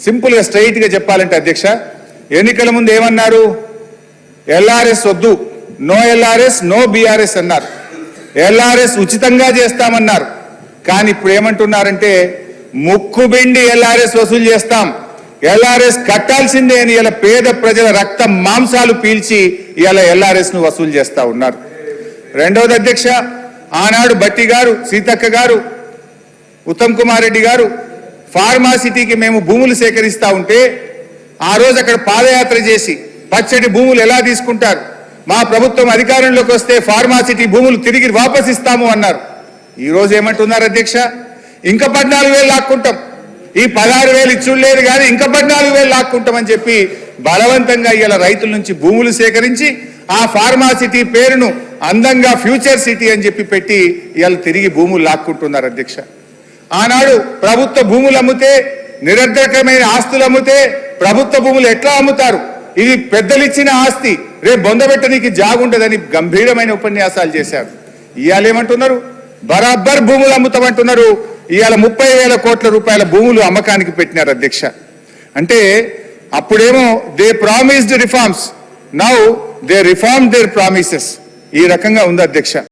సింపుల్గా స్ట్రైట్గా చెప్పాలంటే అధ్యక్ష, ఎన్నికల ముందు ఏమన్నారు? ఎల్ఆర్ఎస్ వద్దు, నో ఎల్ఆర్ఎస్, నో బీఆర్ఎస్ అన్నారు. ఎల్ఆర్ఎస్ ఉచితంగా చేస్తామన్నారు. కానీ ఇప్పుడు ఏమంటున్నారంటే ముక్కుబిండి ఎల్ఆర్ఎస్ వసూలు చేస్తాం, ఎల్ఆర్ఎస్ కట్టాల్సిందే అని ఇలా పేద ప్రజల రక్త మాంసాలు పీల్చి ఇలా ఎల్ఆర్ఎస్ ను వసూలు చేస్తా ఉన్నారు. రెండవది అధ్యక్ష, ఆనాడు బట్టి గారు, సీతక్క గారు, ఉత్తమ్ కుమార్ రెడ్డి గారు ఫార్మాసిటీకి మేము భూములు సేకరిస్తా ఉంటే ఆ రోజు అక్కడ పాదయాత్ర చేసి పచ్చటి భూములు ఎలా తీసుకుంటారు, మా ప్రభుత్వం అధికారంలోకి వస్తే ఫార్మాసిటీ భూములు తిరిగి వాపస్ ఇస్తాము అన్నారు. ఈ రోజు ఏమంటున్నారు అధ్యక్ష? ఇంకా 14,000 లాక్కుంటాం, ఈ 16,000 ఇచ్చుడు లేదు కానీ ఇంకా 14,000 లాక్కుంటామని చెప్పి బలవంతంగా ఇలా రైతుల నుంచి భూములు సేకరించి ఆ ఫార్మాసిటీ పేరును అందంగా ఫ్యూచర్ సిటీ అని చెప్పి పెట్టి ఇలా తిరిగి భూములు లాక్కుంటున్నారు అధ్యక్ష. ఆనాడు ప్రభుత్వ భూములు అమ్మితే, నిరర్ధకమైన ఆస్తులు అమ్మితే ప్రభుత్వ భూములు ఎట్లా అమ్ముతారు, ఇది పెద్దలిచ్చిన ఆస్తి, రేపు బొందబెట్టడానికి జాగుండదని గంభీరమైన ఉపన్యాసాలు చేశారు. ఇవాళ ఏమంటున్నారు? బరాబర్ భూములు అమ్ముతామంటున్నారు. ఇవాళ 30,000 కోట్ల రూపాయల భూములు అమ్మకానికి పెట్టినారు అధ్యక్ష. అంటే అప్పుడేమో they promised reforms, now they reform there promises. ఈ రకంగా ఉంది అధ్యక్ష.